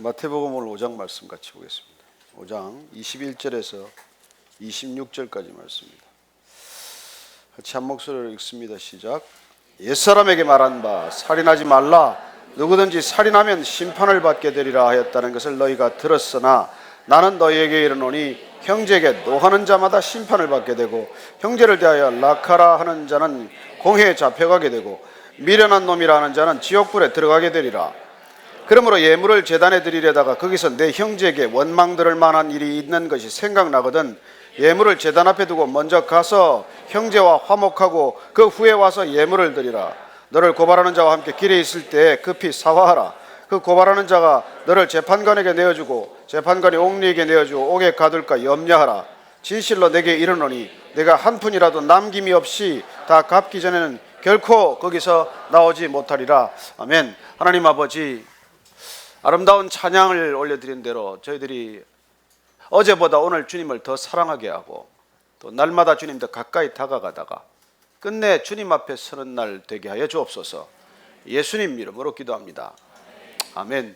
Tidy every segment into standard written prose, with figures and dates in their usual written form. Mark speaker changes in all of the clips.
Speaker 1: 마태복음 오늘 5장 말씀 같이 보겠습니다. 5장 21절에서 26절까지 말씀입니다. 같이 한 목소리로 읽습니다. 시작. 옛사람에게 말한 바 살인하지 말라. 누구든지 살인하면 심판을 받게 되리라 하였다는 것을 너희가 들었으나 나는 너희에게 이르노니 형제에게 노하는 자마다 심판을 받게 되고 형제를 대하여 낙하라 하는 자는 공회에 잡혀가게 되고 미련한 놈이라 하는 자는 지옥불에 들어가게 되리라. 그러므로 예물을 제단에 드리려다가 거기서 내 형제에게 원망 들을 만한 일이 있는 것이 생각나거든 예물을 제단 앞에 두고 먼저 가서 형제와 화목하고 그 후에 와서 예물을 드리라. 너를 고발하는 자와 함께 길에 있을 때 급히 사과하라. 그 고발하는 자가 너를 재판관에게 내어주고 재판관이 옥리에게 내어주고 옥에 가둘까 염려하라. 진실로 내게 이르노니 내가 한 푼이라도 남김이 없이 다 갚기 전에는 결코 거기서 나오지 못하리라. 아멘. 하나님 아버지, 아름다운 찬양을 올려드린 대로 저희들이 어제보다 오늘 주님을 더 사랑하게 하고 또 날마다 주님 더 가까이 다가가다가 끝내 주님 앞에 서는 날 되게 하여 주옵소서. 예수님 이름으로 기도합니다. 아멘.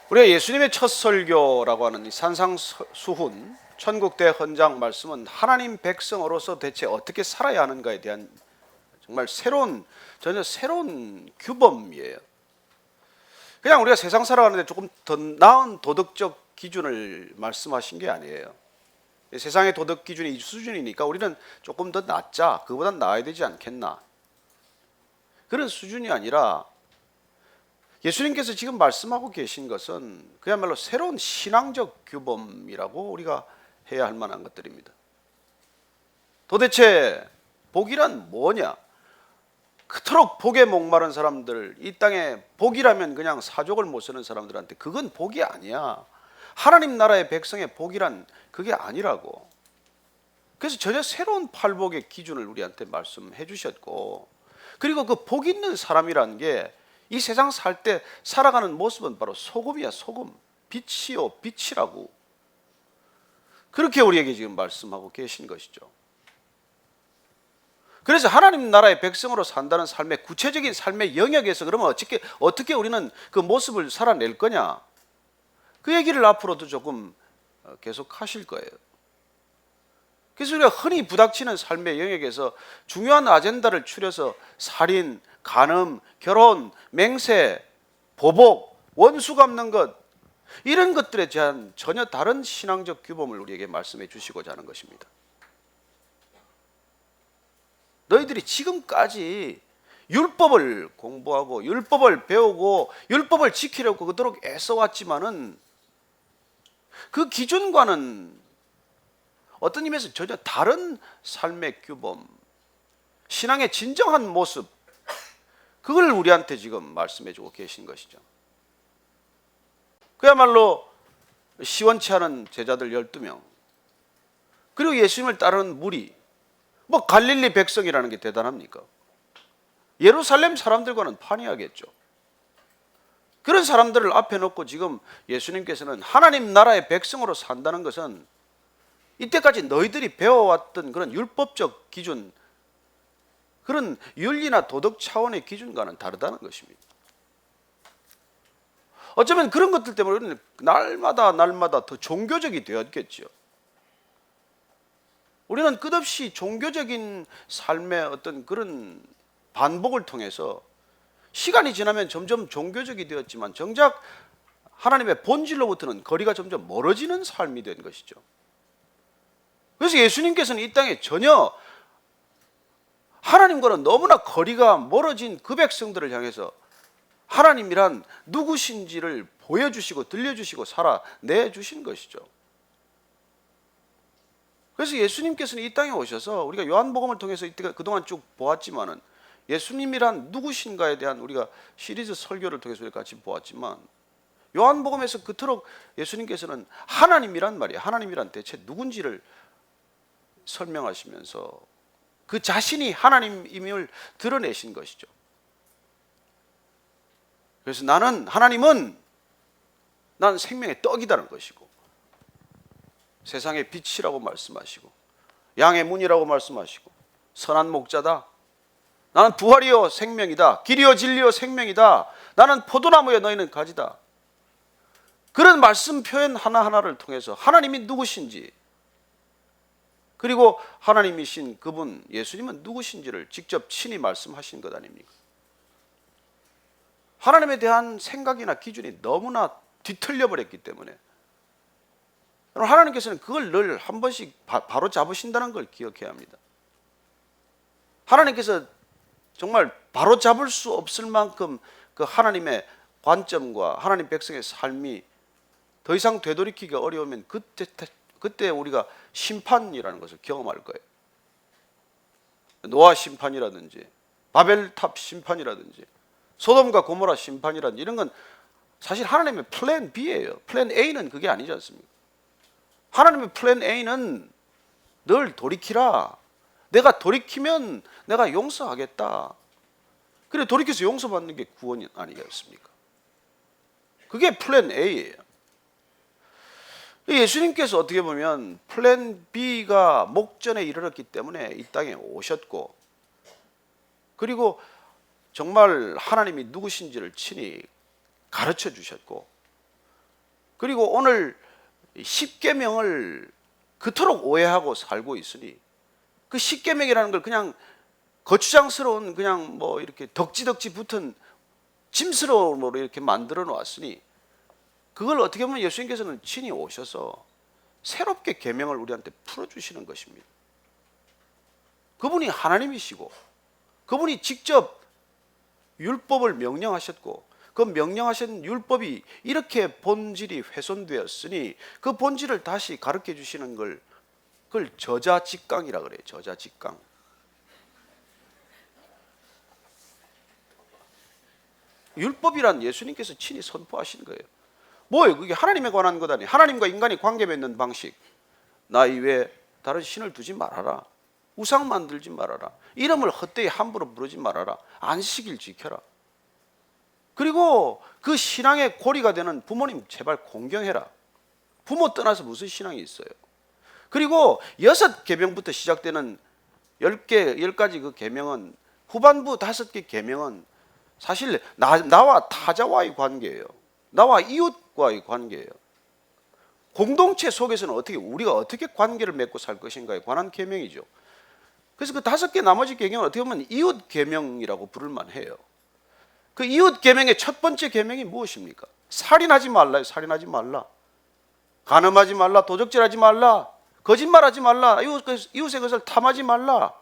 Speaker 1: 우리가 예수님의 첫 설교라고 하는 이 산상수훈 천국대 헌장 말씀은 하나님 백성으로서 대체 어떻게 살아야 하는가에 대한 정말 전혀 새로운 규범이에요. 그냥 우리가 세상 살아가는데 조금 더 나은 도덕적 기준을 말씀하신 게 아니에요. 세상의 도덕 기준이 이 수준이니까 우리는 조금 더 낫자, 그보단 나아야 되지 않겠나, 그런 수준이 아니라 예수님께서 지금 말씀하고 계신 것은 그야말로 새로운 신앙적 규범이라고 우리가 해야 할 만한 것들입니다. 도대체 복이란 뭐냐? 그토록 복에 목마른 사람들, 이 땅에 복이라면 그냥 사족을 못 쓰는 사람들한테 그건 복이 아니야. 하나님 나라의 백성의 복이란 그게 아니라고. 그래서 전혀 새로운 팔복의 기준을 우리한테 말씀해 주셨고, 그리고 그 복 있는 사람이라는 게 이 세상 살 때 살아가는 모습은 바로 소금이야. 소금, 빛이요 빛이라고 그렇게 우리에게 지금 말씀하고 계신 것이죠. 그래서 하나님 나라의 백성으로 산다는 삶의 구체적인 삶의 영역에서 그러면 어떻게 우리는 그 모습을 살아낼 거냐, 그 얘기를 앞으로도 조금 계속 하실 거예요. 그래서 우리가 흔히 부닥치는 삶의 영역에서 중요한 아젠다를 추려서 살인, 간음, 결혼, 맹세, 보복, 원수 갚는 것, 이런 것들에 대한 전혀 다른 신앙적 규범을 우리에게 말씀해 주시고자 하는 것입니다. 너희들이 지금까지 율법을 공부하고 율법을 배우고 율법을 지키려고 그토록 애써왔지만은 그 기준과는 어떤 의미에서 전혀 다른 삶의 규범, 신앙의 진정한 모습, 그걸 우리한테 지금 말씀해 주고 계신 것이죠. 그야말로 시원치 않은 제자들 12명, 그리고 예수님을 따르는 무리, 뭐 갈릴리 백성이라는 게 대단합니까? 예루살렘 사람들과는 판이하겠죠. 그런 사람들을 앞에 놓고 지금 예수님께서는 하나님 나라의 백성으로 산다는 것은 이때까지 너희들이 배워왔던 그런 율법적 기준, 그런 윤리나 도덕 차원의 기준과는 다르다는 것입니다. 어쩌면 그런 것들 때문에 우리는 날마다 더 종교적이 되었겠죠. 우리는 끝없이 종교적인 삶의 어떤 그런 반복을 통해서 시간이 지나면 점점 종교적이 되었지만 정작 하나님의 본질로부터는 거리가 점점 멀어지는 삶이 된 것이죠. 그래서 예수님께서는 이 땅에 전혀 하나님과는 너무나 거리가 멀어진 그 백성들을 향해서 하나님이란 누구신지를 보여주시고 들려주시고 살아내주신 것이죠. 그래서 예수님께서는 이 땅에 오셔서 우리가 요한복음을 통해서 그동안 쭉 보았지만은 예수님이란 누구신가에 대한 우리가 시리즈 설교를 통해서 우리가 같이 보았지만 요한복음에서 그토록 예수님께서는 하나님이란 말이에요. 하나님이란 대체 누군지를 설명하시면서 그 자신이 하나님임을 드러내신 것이죠. 그래서 하나님은 생명의 떡이라는 것이고 세상의 빛이라고 말씀하시고 양의 문이라고 말씀하시고 선한 목자다. 나는 부활이요 생명이다. 길이요 진리요 생명이다. 나는 포도나무에 너희는 가지다. 그런 말씀 표현 하나하나를 통해서 하나님이 누구신지, 그리고 하나님이신 그분 예수님은 누구신지를 직접 친히 말씀하신 것 아닙니까? 하나님에 대한 생각이나 기준이 너무나 뒤틀려 버렸기 때문에 하나님께서는 그걸 늘 한 번씩 바로 잡으신다는 걸 기억해야 합니다. 하나님께서 정말 바로 잡을 수 없을 만큼 그 하나님의 관점과 하나님 백성의 삶이 더 이상 되돌이키기가 어려우면 그때 우리가 심판이라는 것을 경험할 거예요. 노아 심판이라든지 바벨탑 심판이라든지 소돔과 고모라 심판이라든지 이런 건 사실 하나님의 플랜 B예요. 플랜 A는 그게 아니지 않습니까? 하나님의 플랜 A는 늘 돌이키라. 내가 돌이키면 내가 용서하겠다. 그래 돌이켜서 용서받는 게 구원이 아니겠습니까? 그게 플랜 A예요. 예수님께서 어떻게 보면 플랜 B가 목전에 이르렀기 때문에 이 땅에 오셨고, 그리고 정말 하나님이 누구신지를 친히 가르쳐 주셨고, 그리고 오늘 십계명을 그토록 오해하고 살고 있으니 그 십계명이라는 걸 그냥 거추장스러운 그냥 뭐 이렇게 덕지덕지 붙은 짐스러움으로 이렇게 만들어 놓았으니 그걸 어떻게 보면 예수님께서는 친히 오셔서 새롭게 계명을 우리한테 풀어주시는 것입니다. 그분이 하나님이시고 그분이 직접 율법을 명령하셨고 그 명령하신 율법이 이렇게 본질이 훼손되었으니 그 본질을 다시 가르쳐 주시는 그걸 저자직강이라 그래요. 저자직강. 율법이란 예수님께서 친히 선포하신 거예요. 뭐예요? 그게 하나님에 관한 것 아니에요. 하나님과 인간이 관계 맺는 방식. 나 이외에 다른 신을 두지 말아라. 우상 만들지 말아라. 이름을 헛되이 함부로 부르지 말아라. 안식일 지켜라. 그리고 그 신앙의 고리가 되는 부모님 제발 공경해라. 부모 떠나서 무슨 신앙이 있어요? 그리고 6계명부터 시작되는 10가지 그 계명은 후반부 5개 계명은 사실 나와 타자와의 관계예요. 나와 이웃과의 관계예요. 공동체 속에서는 우리가 어떻게 관계를 맺고 살 것인가에 관한 계명이죠. 그래서 그 5개 나머지 계명은 어떻게 보면 이웃 계명이라고 부를 만해요. 그 이웃 계명의 첫 번째 계명이 무엇입니까? 살인하지 말라요. 살인하지 말라. 간음하지 말라. 도적질하지 말라. 거짓말하지 말라. 이웃의 것을 탐하지 말라.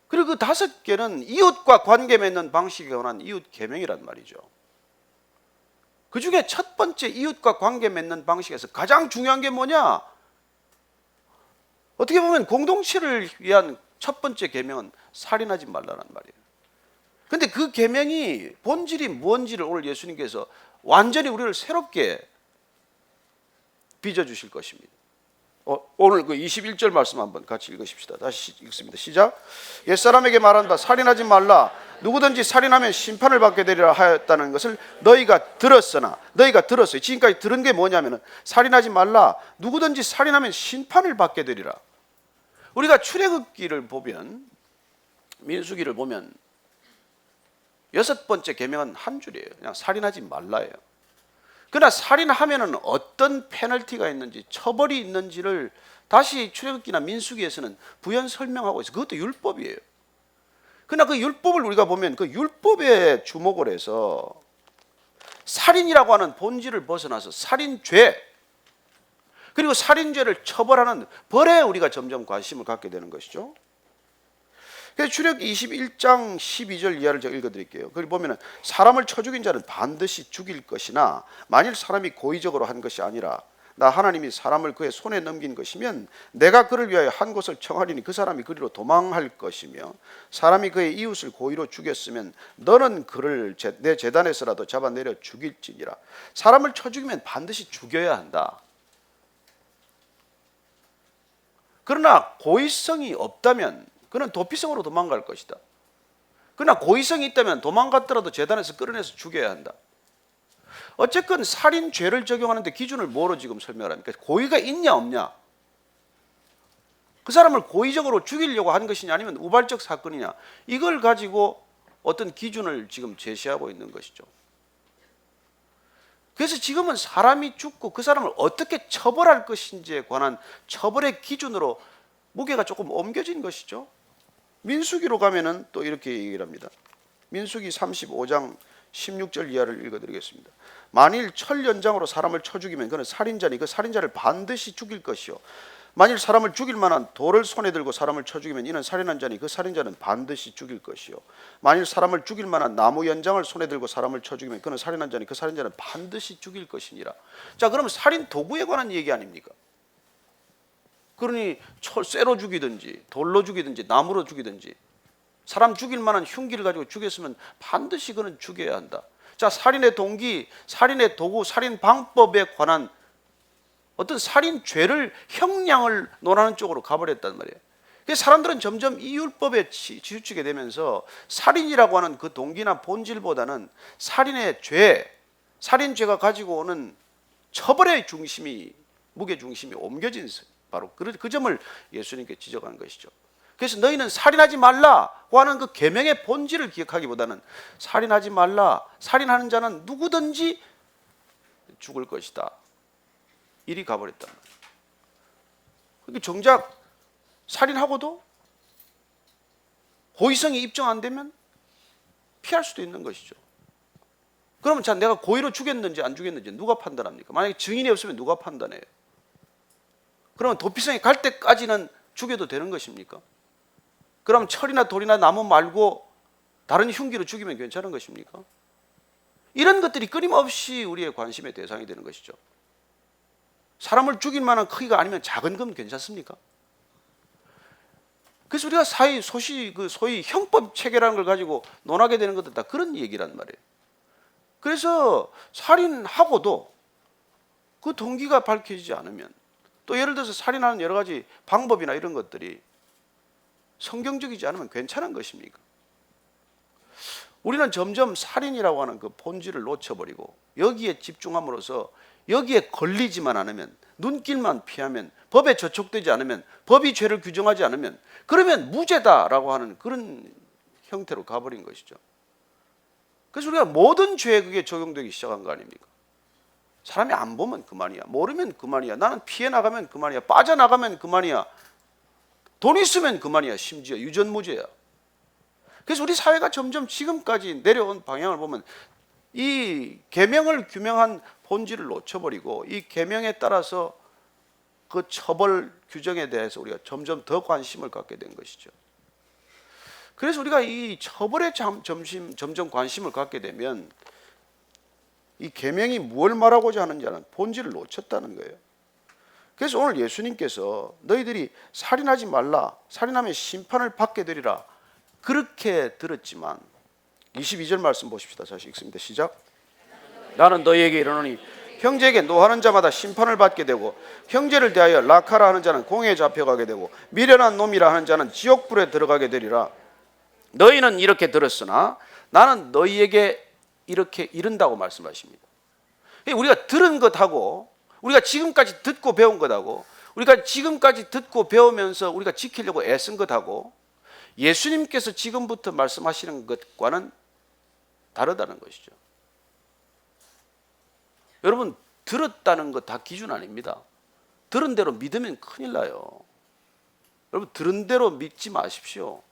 Speaker 1: 그리고 그 5개는 이웃과 관계 맺는 방식에 관한 이웃 계명이란 말이죠. 그 중에 첫 번째 이웃과 관계 맺는 방식에서 가장 중요한 게 뭐냐? 어떻게 보면 공동체를 위한 첫 번째 계명은 살인하지 말라는 말이에요. 근데 그 계명이 본질이 뭔지를 오늘 예수님께서 완전히 우리를 새롭게 빚어주실 것입니다. 오늘 그 21절 말씀 한번 같이 읽으십시다. 다시 읽습니다. 시작. 옛사람에게 말한다. 살인하지 말라. 누구든지 살인하면 심판을 받게 되리라 하였다는 것을 너희가 들었어요. 지금까지 들은 게 뭐냐면은 살인하지 말라. 누구든지 살인하면 심판을 받게 되리라. 우리가 출애굽기를 보면, 민수기를 보면 6번째 계명은 한 줄이에요. 그냥 살인하지 말라예요. 그러나 살인하면은 어떤 페널티가 있는지, 처벌이 있는지를 다시 출애굽기나 민수기에서는 부연 설명하고 있어요. 그것도 율법이에요. 그러나 그 율법을 우리가 보면 그 율법에 주목을 해서 살인이라고 하는 본질을 벗어나서 살인죄, 그리고 살인죄를 처벌하는 벌에 우리가 점점 관심을 갖게 되는 것이죠. 그래서 출애굽기 21장 12절 이하를 제가 읽어드릴게요. 거기 보면은 사람을 쳐 죽인 자는 반드시 죽일 것이나 만일 사람이 고의적으로 한 것이 아니라 나 하나님이 사람을 그의 손에 넘긴 것이면 내가 그를 위하여 한 곳을 청하리니 그 사람이 그리로 도망할 것이며 사람이 그의 이웃을 고의로 죽였으면 너는 그를 내 제단에서라도 잡아내려 죽일지니라. 사람을 쳐 죽이면 반드시 죽여야 한다. 그러나 고의성이 없다면 그는 도피성으로 도망갈 것이다. 그러나 고의성이 있다면 도망갔더라도 제단에서 끌어내서 죽여야 한다. 어쨌건 살인죄를 적용하는데 기준을 뭐로 지금 설명을 합니까? 고의가 있냐 없냐? 그 사람을 고의적으로 죽이려고 한 것이냐 아니면 우발적 사건이냐? 이걸 가지고 어떤 기준을 지금 제시하고 있는 것이죠. 그래서 지금은 사람이 죽고 그 사람을 어떻게 처벌할 것인지에 관한 처벌의 기준으로 무게가 조금 옮겨진 것이죠. 민수기로 가면은 또 이렇게 얘기를 합니다. 민수기 35장 16절 이하를 읽어드리겠습니다. 만일 철연장으로 사람을 쳐 죽이면 그는 살인자니 그 살인자를 반드시 죽일 것이요, 만일 사람을 죽일 만한 돌을 손에 들고 사람을 쳐 죽이면 이는 살인한 자니 그 살인자는 반드시 죽일 것이요, 만일 사람을 죽일 만한 나무 연장을 손에 들고 사람을 쳐 죽이면 그는 살인한 자니 그 살인자는 반드시 죽일 것이니라. 자, 그러면 살인 도구에 관한 얘기 아닙니까? 그러니 쇠로 죽이든지 돌로 죽이든지 나무로 죽이든지 사람 죽일 만한 흉기를 가지고 죽였으면 반드시 그는 죽여야 한다. 자, 살인의 동기, 살인의 도구, 살인 방법에 관한 어떤 살인죄를 형량을 논하는 쪽으로 가버렸단 말이에요. 그래서 사람들은 점점 이 율법에 치우치게 되면서 살인이라고 하는 그 동기나 본질보다는 살인의 죄, 살인죄가 가지고 오는 처벌의 중심이, 무게 중심이 옮겨진 바로 그 점을 예수님께 지적한 것이죠. 그래서 너희는 살인하지 말라고 하는 그 계명의 본질을 기억하기보다는 살인하지 말라, 살인하는 자는 누구든지 죽을 것이다, 이리 가버렸단 말이에요. 그러니까 정작 살인하고도 고의성이 입증 안 되면 피할 수도 있는 것이죠. 그러면 자, 내가 고의로 죽였는지 안 죽였는지 누가 판단합니까? 만약에 증인이 없으면 누가 판단해요? 그러면 도피성이 갈 때까지는 죽여도 되는 것입니까? 그럼 철이나 돌이나 나무 말고 다른 흉기로 죽이면 괜찮은 것입니까? 이런 것들이 끊임없이 우리의 관심의 대상이 되는 것이죠. 사람을 죽일 만한 크기가 아니면 작은 건 괜찮습니까? 그래서 우리가 소위 형법 체계라는 걸 가지고 논하게 되는 것도 다 그런 얘기란 말이에요. 그래서 살인하고도 그 동기가 밝혀지지 않으면, 또 예를 들어서 살인하는 여러 가지 방법이나 이런 것들이 성경적이지 않으면 괜찮은 것입니까? 우리는 점점 살인이라고 하는 그 본질을 놓쳐버리고 여기에 집중함으로써 여기에 걸리지만 않으면, 눈길만 피하면, 법에 저촉되지 않으면, 법이 죄를 규정하지 않으면 그러면 무죄다라고 하는 그런 형태로 가버린 것이죠. 그래서 우리가 모든 죄에 그게 적용되기 시작한 거 아닙니까? 사람이 안 보면 그만이야, 모르면 그만이야, 나는 피해 나가면 그만이야, 빠져나가면 그만이야, 돈 있으면 그만이야, 심지어 유전무죄야. 그래서 우리 사회가 점점 지금까지 내려온 방향을 보면 이 계명을 규명한 본질을 놓쳐버리고 이 계명에 따라서 그 처벌 규정에 대해서 우리가 점점 더 관심을 갖게 된 것이죠. 그래서 우리가 이 처벌에 점점 관심을 갖게 되면 이 계명이 무엇을 말하고자 하는지 하는 본질을 놓쳤다는 거예요. 그래서 오늘 예수님께서 너희들이 살인하지 말라, 살인하면 심판을 받게 되리라, 그렇게 들었지만 22절 말씀 보십시다. 다시 읽습니다. 시작. 나는 너희에게 이르노니 형제에게 노하는 자마다 심판을 받게 되고 형제를 대하여 라카라 하는 자는 공회에 잡혀가게 되고 미련한 놈이라 하는 자는 지옥불에 들어가게 되리라. 너희는 이렇게 들었으나 나는 너희에게 이렇게 이른다고 말씀하십니다. 우리가 들은 것하고 우리가 지금까지 듣고 배운 것하고 우리가 지금까지 듣고 배우면서 우리가 지키려고 애쓴 것하고 예수님께서 지금부터 말씀하시는 것과는 다르다는 것이죠. 여러분, 들었다는 것 다 기준 아닙니다. 들은 대로 믿으면 큰일 나요. 여러분, 들은 대로 믿지 마십시오.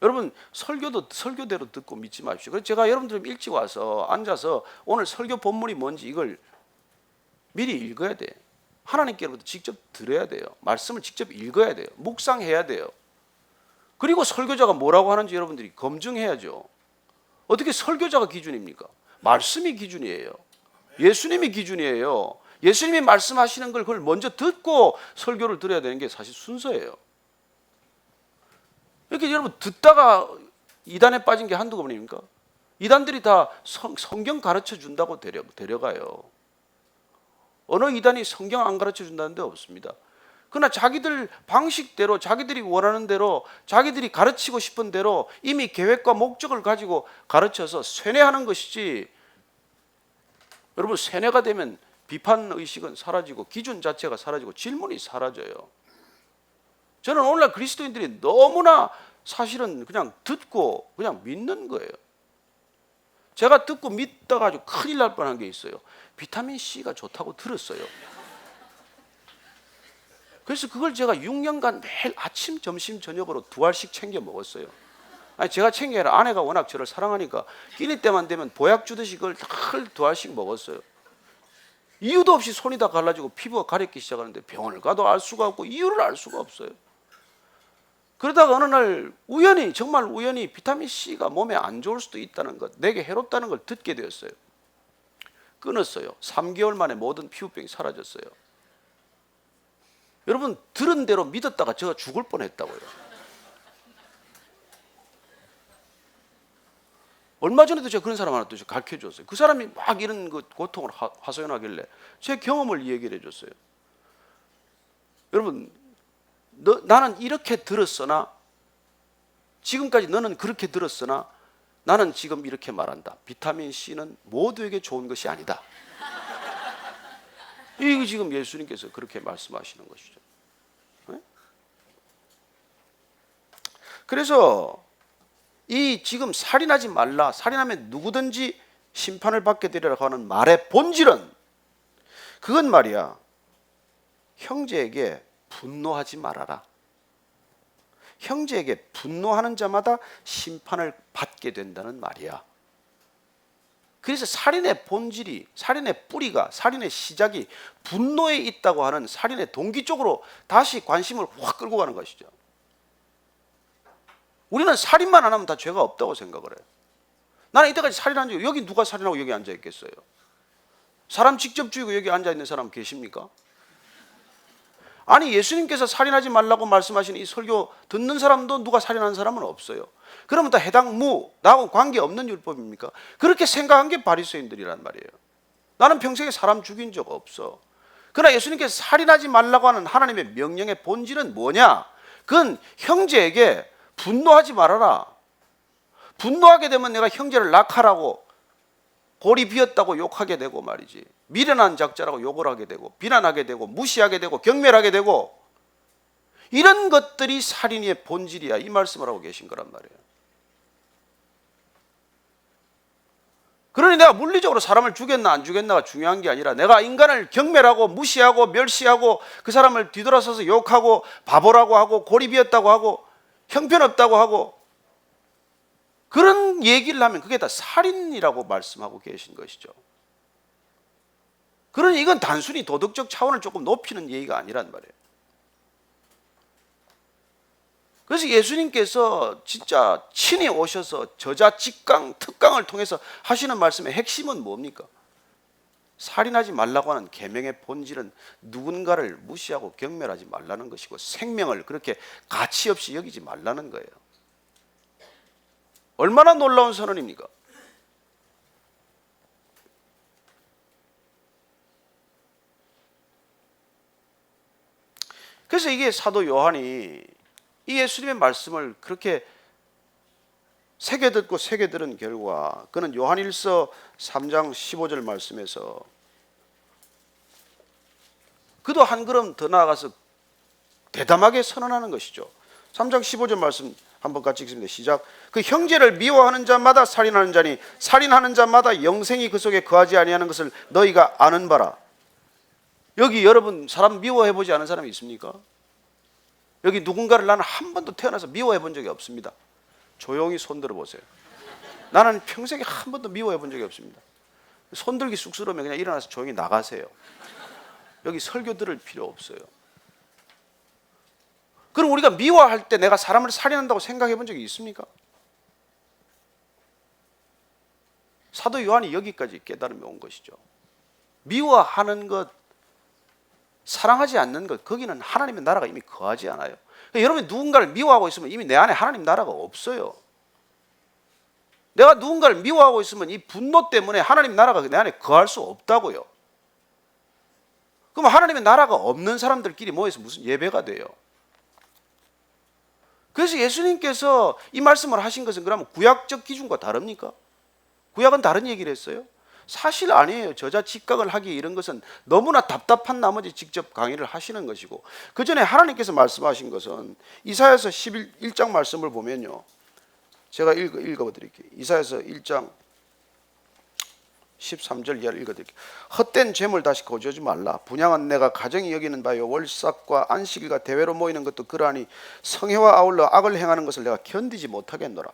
Speaker 1: 여러분, 설교도 설교대로 듣고 믿지 마십시오. 그래서 제가 여러분들 일찍 와서 앉아서 오늘 설교 본문이 뭔지 이걸 미리 읽어야 돼요. 하나님께로부터 직접 들어야 돼요. 말씀을 직접 읽어야 돼요. 묵상해야 돼요. 그리고 설교자가 뭐라고 하는지 여러분들이 검증해야죠. 어떻게 설교자가 기준입니까? 말씀이 기준이에요. 예수님이 기준이에요. 예수님이 말씀하시는 걸 그걸 먼저 듣고 설교를 들어야 되는 게 사실 순서예요. 이렇게 여러분 듣다가 이단에 빠진 게 한두 번입니까? 이단들이 다 성경 가르쳐 준다고 데려가요. 어느 이단이 성경 안 가르쳐 준다는 데 없습니다. 그러나 자기들 방식대로 자기들이 원하는 대로 자기들이 가르치고 싶은 대로 이미 계획과 목적을 가지고 가르쳐서 쇠뇌하는 것이지, 여러분 쇠뇌가 되면 비판의식은 사라지고 기준 자체가 사라지고 질문이 사라져요. 저는 오늘날 그리스도인들이 너무나 사실은 그냥 듣고 그냥 믿는 거예요. 제가 듣고 믿다가 아주 큰일 날 뻔한 게 있어요. 비타민 C가 좋다고 들었어요. 그래서 그걸 제가 6년간 매일 아침, 점심, 저녁으로 2알씩 챙겨 먹었어요. 아니 제가 챙겨야 아니라 아내가 워낙 저를 사랑하니까 끼니 때만 되면 보약 주듯이 그걸 늘 2알씩 먹었어요. 이유도 없이 손이 다 갈라지고 피부가 가렵기 시작하는데 병원을 가도 알 수가 없고 이유를 알 수가 없어요. 그러다가 어느 날 우연히, 정말 우연히 비타민 C가 몸에 안 좋을 수도 있다는 것, 내게 해롭다는 걸 듣게 되었어요. 끊었어요. 3개월 만에 모든 피부병이 사라졌어요. 여러분, 들은 대로 믿었다가 제가 죽을 뻔했다고요. 얼마 전에도 제가 그런 사람 하나 또 가르쳐 줬어요. 그 사람이 막 이런 그 고통을 하소연하길래 제 경험을 얘기를 해줬어요. 여러분, 나는 이렇게 들었으나, 지금까지 너는 그렇게 들었으나 나는 지금 이렇게 말한다. 비타민 C는 모두에게 좋은 것이 아니다. 이게 지금 예수님께서 그렇게 말씀하시는 것이죠. 네? 그래서 이 지금 살인하지 말라, 살인하면 누구든지 심판을 받게 되리라고 하는 말의 본질은, 그건 말이야, 형제에게 분노하지 말아라. 형제에게 분노하는 자마다 심판을 받게 된다는 말이야. 그래서 살인의 본질이, 살인의 뿌리가, 살인의 시작이 분노에 있다고 하는 살인의 동기 쪽으로 다시 관심을 확 끌고 가는 것이죠. 우리는 살인만 안 하면 다 죄가 없다고 생각을 해요. 나는 이때까지 살인한 적, 여기 누가 살인하고 여기 앉아 있겠어요? 사람 직접 죽이고 여기 앉아 있는 사람 계십니까? 아니, 예수님께서 살인하지 말라고 말씀하신 이 설교 듣는 사람도 누가 살인한 사람은 없어요. 그러면 다 해당 나하고 관계없는 율법입니까? 그렇게 생각한 게 바리새인들이란 말이에요. 나는 평생에 사람 죽인 적 없어. 그러나 예수님께서 살인하지 말라고 하는 하나님의 명령의 본질은 뭐냐? 그건 형제에게 분노하지 말아라. 분노하게 되면 내가 형제를 낙하라고, 골이 비었다고 욕하게 되고 말이지, 미련한 작자라고 욕을 하게 되고, 비난하게 되고, 무시하게 되고, 경멸하게 되고, 이런 것들이 살인의 본질이야, 이 말씀을 하고 계신 거란 말이에요. 그러니 내가 물리적으로 사람을 죽였나 안 죽였나가 중요한 게 아니라, 내가 인간을 경멸하고 무시하고 멸시하고 그 사람을 뒤돌아서서 욕하고 바보라고 하고 골이 비었다고 하고 형편없다고 하고 그런 얘기를 하면 그게 다 살인이라고 말씀하고 계신 것이죠. 그러니 이건 단순히 도덕적 차원을 조금 높이는 얘기가 아니란 말이에요. 그래서 예수님께서 진짜 친히 오셔서 저자 직강, 특강을 통해서 하시는 말씀의 핵심은 뭡니까? 살인하지 말라고 하는 계명의 본질은 누군가를 무시하고 경멸하지 말라는 것이고, 생명을 그렇게 가치 없이 여기지 말라는 거예요. 얼마나 놀라운 선언입니까? 그래서 이게 사도 요한이 이 예수님의 말씀을 그렇게 새겨듣고 새겨들은 결과, 그는 요한일서 3장 15절 말씀에서 그도 한 걸음 더 나아가서 대담하게 선언하는 것이죠. 3장 15절 말씀 한번 같이 읽습니다. 시작. 그 형제를 미워하는 자마다 살인하는 자니 살인하는 자마다 영생이 그 속에 거하지 아니하는 것을 너희가 아는 바라. 여기 여러분 사람 미워해 보지 않은 사람이 있습니까? 여기 누군가를 나는 한 번도 태어나서 미워해 본 적이 없습니다. 조용히 손 들어 보세요. 나는 평생에 한 번도 미워해 본 적이 없습니다. 손 들기 쑥스러우면 그냥 일어나서 조용히 나가세요. 여기 설교 들을 필요 없어요. 그럼 우리가 미워할 때 내가 사람을 살인한다고 생각해 본 적이 있습니까? 사도 요한이 여기까지 깨달음이 온 것이죠. 미워하는 것, 사랑하지 않는 것, 거기는 하나님의 나라가 이미 거하지 않아요. 그러니까 여러분이 누군가를 미워하고 있으면 이미 내 안에 하나님 나라가 없어요. 내가 누군가를 미워하고 있으면 이 분노 때문에 하나님 나라가 내 안에 거할 수 없다고요. 그럼 하나님의 나라가 없는 사람들끼리 모여서 무슨 예배가 돼요? 그래서 예수님께서 이 말씀을 하신 것은 그러면 구약적 기준과 다릅니까? 구약은 다른 얘기를 했어요? 사실 아니에요. 저자 직각을 하기 이런 것은 너무나 답답한 나머지 직접 강의를 하시는 것이고, 그 전에 하나님께서 말씀하신 것은 이사야서 11장 말씀을 보면요, 제가 읽어드릴게요. 이사야서 1장 13절 이하를 읽어드릴게요. 헛된 재물 다시 거주하지 말라. 분양은 내가 가정이 여기는 바요. 월삭과 안식일과 대회로 모이는 것도 그러하니 성회와 아울러 악을 행하는 것을 내가 견디지 못하겠노라.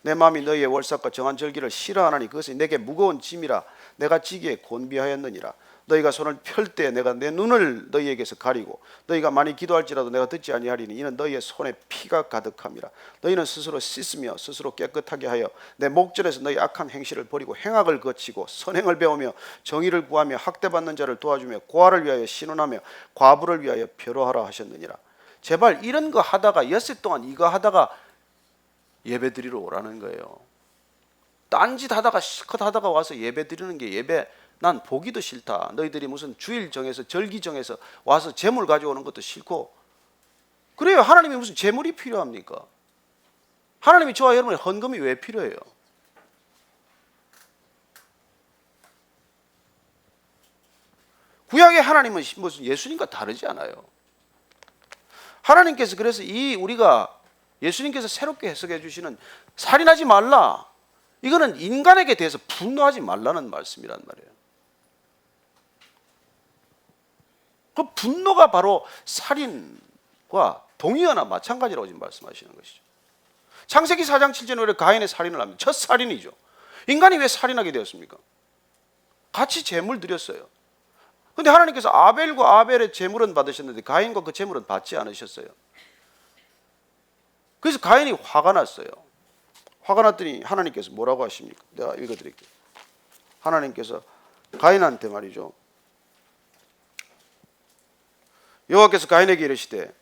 Speaker 1: 내 마음이 너희의 월삭과 정한 절기를 싫어하나니 그것이 내게 무거운 짐이라 내가 지기에 곤비하였느니라. 너희가 손을 펼 때 내가 내 눈을 너희에게서 가리고 너희가 많이 기도할지라도 내가 듣지 아니하리니 이는 너희의 손에 피가 가득함이라. 너희는 스스로 씻으며 스스로 깨끗하게 하여 내 목전에서 너희 악한 행실을 버리고 행악을 거치고 선행을 배우며 정의를 구하며 학대받는 자를 도와주며 고아를 위하여 신원하며 과부를 위하여 표로하라 하셨느니라. 제발 이런 거 하다가 엿새 동안 이거 하다가 예배 드리러 오라는 거예요. 딴짓 하다가 실컷 하다가 와서 예배 드리는 게 예배, 난 보기도 싫다. 너희들이 무슨 주일 정해서 절기 정해서 와서 재물 가져오는 것도 싫고. 그래요. 하나님이 무슨 재물이 필요합니까? 하나님이 저와 여러분의 헌금이 왜 필요해요? 구약의 하나님은 무슨 예수님과 다르지 않아요. 하나님께서 그래서 우리가 예수님께서 새롭게 해석해 주시는 살인하지 말라, 이거는 인간에게 대해서 분노하지 말라는 말씀이란 말이에요. 그 분노가 바로 살인과 동의어나 마찬가지라고 지금 말씀하시는 것이죠. 창세기 4장 7절에 왜 가인의 살인을 합니까? 첫 살인이죠. 인간이 왜 살인하게 되었습니까? 같이 제물 드렸어요. 그런데 하나님께서 아벨과 아벨의 제물은 받으셨는데 가인과 그 제물은 받지 않으셨어요. 그래서 가인이 화가 났어요. 화가 났더니 하나님께서 뭐라고 하십니까? 내가 읽어드릴게요. 하나님께서 가인한테 말이죠. 여호와께서 가인에게 이르시되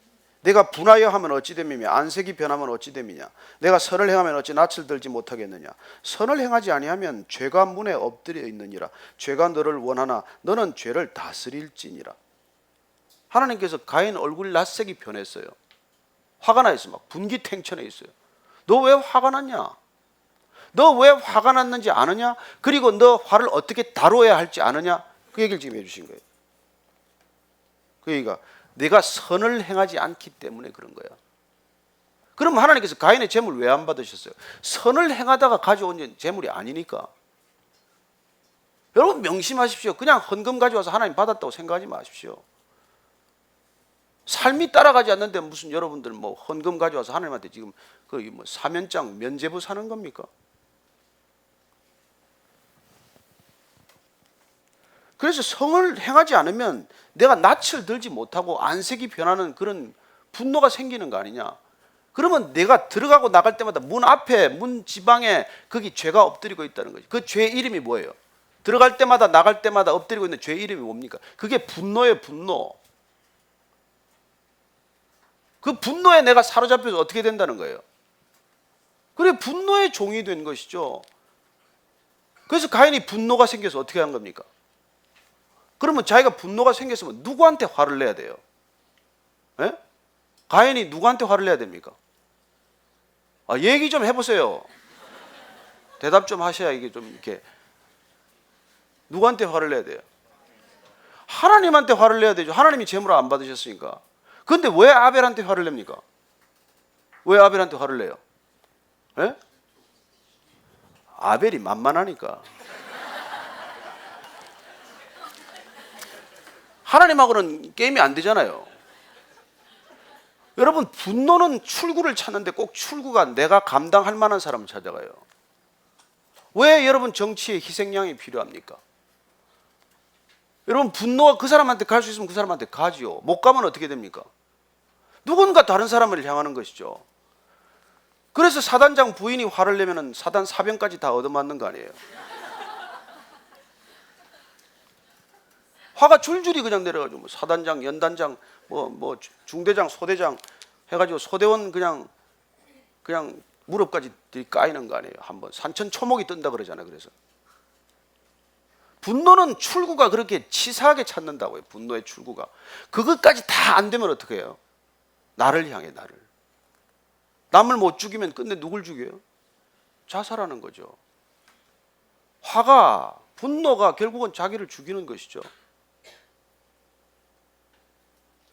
Speaker 1: 내가 분하여 하면 어찌 됨이며 안색이 변하면 어찌 됨이냐. 내가 선을 행하면 어찌 낯을 들지 못하겠느냐. 선을 행하지 아니하면 죄가 문에 엎드려 있느니라. 죄가 너를 원하나 너는 죄를 다스릴지니라. 하나님께서 가인 얼굴 낯색이 변했어요. 화가 나 있어요. 막 분기탱천해 있어요. 너 왜 화가 났냐? 너 왜 화가 났는지 아느냐? 그리고 너 화를 어떻게 다뤄야 할지 아느냐? 그 얘기를 지금 해주신 거예요. 그 얘기가 내가 선을 행하지 않기 때문에 그런 거야. 그럼 하나님께서 가인의 재물 왜 안 받으셨어요? 선을 행하다가 가져온 재물이 아니니까. 여러분 명심하십시오. 그냥 헌금 가져와서 하나님 받았다고 생각하지 마십시오. 삶이 따라가지 않는데 무슨 여러분들 뭐 헌금 가져와서 하나님한테 지금 그 뭐 사면장 면죄부 사는 겁니까? 그래서 성을 행하지 않으면 내가 낯을 들지 못하고 안색이 변하는 그런 분노가 생기는 거 아니냐. 그러면 내가 들어가고 나갈 때마다 문 앞에 문 지방에 거기 죄가 엎드리고 있다는 거죠. 그 죄 이름이 뭐예요? 들어갈 때마다 나갈 때마다 엎드리고 있는 죄 이름이 뭡니까? 그게 분노예요. 분노. 그 분노에 내가 사로잡혀서 어떻게 된다는 거예요? 그래, 분노의 종이 된 것이죠. 그래서 가인이 분노가 생겨서 어떻게 한 겁니까? 그러면 자기가 분노가 생겼으면 누구한테 화를 내야 돼요? 예? 가인이 누구한테 화를 내야 됩니까? 얘기 좀 해보세요. 대답 좀 하셔야 이게 좀 이렇게. 누구한테 화를 내야 돼요? 하나님한테 화를 내야 되죠. 하나님이 재물을 안 받으셨으니까. 그런데 왜 아벨한테 화를 냅니까? 왜 아벨한테 화를 내요? 예? 아벨이 만만하니까. 하나님하고는 게임이 안 되잖아요. 여러분, 분노는 출구를 찾는데 꼭 출구가 내가 감당할 만한 사람을 찾아가요. 왜 여러분 정치에 희생양이 필요합니까? 여러분, 분노가 그 사람한테 갈 수 있으면 그 사람한테 가지요. 못 가면 어떻게 됩니까? 누군가 다른 사람을 향하는 것이죠. 그래서 사단장 부인이 화를 내면 사단 사병까지 다 얻어맞는 거 아니에요? 화가 줄줄이 그냥 내려가지고 뭐 사단장, 연단장, 뭐 중대장, 소대장 해가지고 소대원 그냥 무릎까지 까이는 거 아니에요? 한번 산천초목이 뜬다 그러잖아요. 그래서 분노는 출구가 그렇게 치사하게 찾는다고요. 분노의 출구가. 그것까지 다 안 되면 어떻게 해요? 나를 향해, 나를. 남을 못 죽이면 끝내 누굴 죽여요? 자살하는 거죠. 화가, 분노가 결국은 자기를 죽이는 것이죠.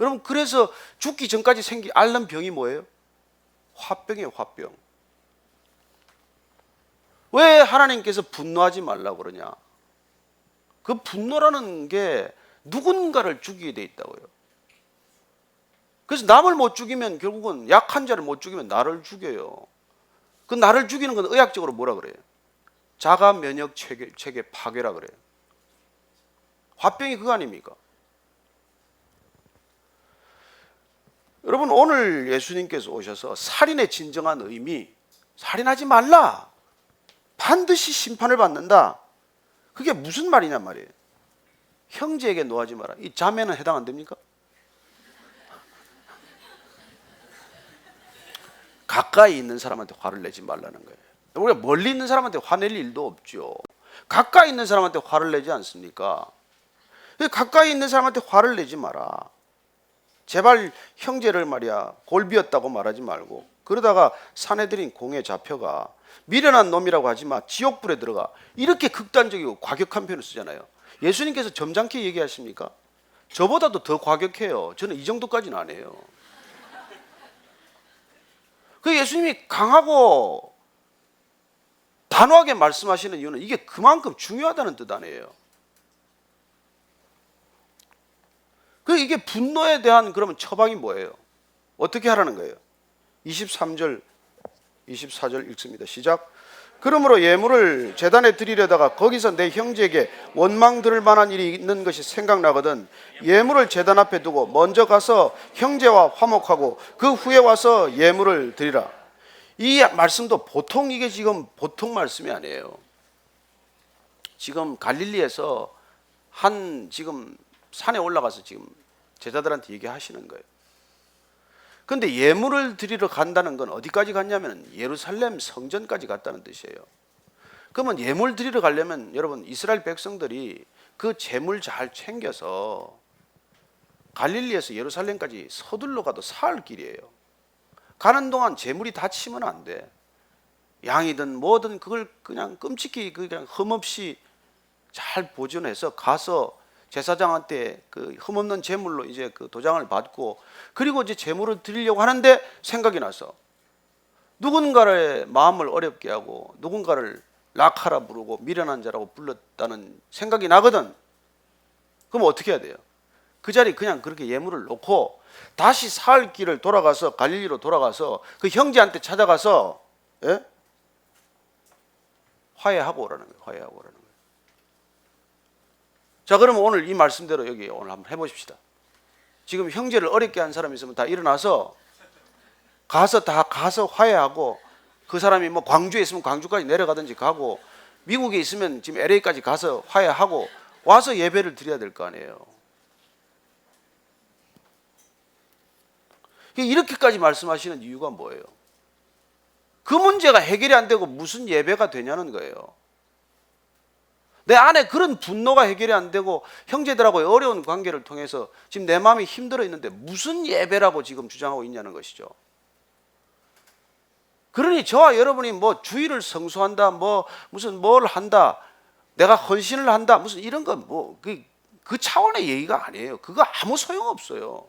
Speaker 1: 여러분, 그래서 죽기 전까지 앓는 병이 뭐예요? 화병이에요, 화병. 왜 하나님께서 분노하지 말라고 그러냐? 그 분노라는 게 누군가를 죽이게 돼 있다고요. 그래서 남을 못 죽이면 결국은 약한 자를 못 죽이면 나를 죽여요. 그 나를 죽이는 건 의학적으로 뭐라 그래요? 자가 면역 체계 파괴라 그래요. 화병이 그거 아닙니까? 여러분, 오늘 예수님께서 오셔서 살인의 진정한 의미, 살인하지 말라, 반드시 심판을 받는다, 그게 무슨 말이냔 말이에요. 형제에게 노하지 마라. 이 자매는 해당 안 됩니까? 가까이 있는 사람한테 화를 내지 말라는 거예요. 우리가 멀리 있는 사람한테 화낼 일도 없죠. 가까이 있는 사람한테 화를 내지 않습니까? 가까이 있는 사람한테 화를 내지 마라. 제발 형제를 말이야 골비였다고 말하지 말고, 그러다가 사내들인 공에 잡혀가 미련한 놈이라고 하지 마, 지옥불에 들어가, 이렇게 극단적이고 과격한 표현을 쓰잖아요. 예수님께서 점잖게 얘기하십니까? 저보다도 더 과격해요. 저는 이 정도까지는 안 해요. 그 예수님이 강하고 단호하게 말씀하시는 이유는 이게 그만큼 중요하다는 뜻 아니에요. 그 이게 분노에 대한 그러면 처방이 뭐예요? 어떻게 하라는 거예요? 23절 24절 읽습니다. 시작. 그러므로 예물을 제단에 드리려다가 거기서 내 형제에게 원망 들을 만한 일이 있는 것이 생각나거든 예물을 제단 앞에 두고 먼저 가서 형제와 화목하고 그 후에 와서 예물을 드리라. 이 말씀도 보통, 이게 지금 보통 말씀이 아니에요. 지금 갈릴리에서 지금 산에 올라가서 지금 제자들한테 얘기하시는 거예요. 근데 예물을 드리러 간다는 건 어디까지 갔냐면 예루살렘 성전까지 갔다는 뜻이에요. 그러면 예물 드리러 가려면 여러분, 이스라엘 백성들이 그 재물 잘 챙겨서 갈릴리에서 예루살렘까지 서둘러 가도 사흘 길이에요. 가는 동안 재물이 다치면 안 돼. 양이든 뭐든 그걸 그냥 끔찍히 그냥 흠없이 잘 보존해서 가서 제사장한테 그 흠없는 제물로 이제 그 도장을 받고, 그리고 이제 제물을 드리려고 하는데 생각이 나서 누군가의 마음을 어렵게 하고 누군가를 낙하라 부르고 미련한 자라고 불렀다는 생각이 나거든. 그럼 어떻게 해야 돼요? 그 자리 그냥 그렇게 예물을 놓고 다시 사흘 길을 돌아가서 갈릴리로 돌아가서 그 형제한테 찾아가서 화해하고 오라는 거예요. 화해하고 오라는 거예요. 자, 그러면 오늘 이 말씀대로 여기 오늘 한번 해보십시다. 지금 형제를 어렵게 한 사람이 있으면 다 일어나서 가서 화해하고, 그 사람이 뭐 광주에 있으면 광주까지 내려가든지 가고, 미국에 있으면 지금 LA까지 가서 화해하고 와서 예배를 드려야 될 거 아니에요. 이렇게까지 말씀하시는 이유가 뭐예요? 그 문제가 해결이 안 되고 무슨 예배가 되냐는 거예요. 내 안에 그런 분노가 해결이 안 되고 형제들하고의 어려운 관계를 통해서 지금 내 마음이 힘들어 있는데 무슨 예배라고 지금 주장하고 있냐는 것이죠. 그러니 저와 여러분이 뭐 주의를 성수한다, 뭐 무슨 뭘 한다, 내가 헌신을 한다, 무슨 이런 건 뭐 그 차원의 얘기가 아니에요. 그거 아무 소용 없어요.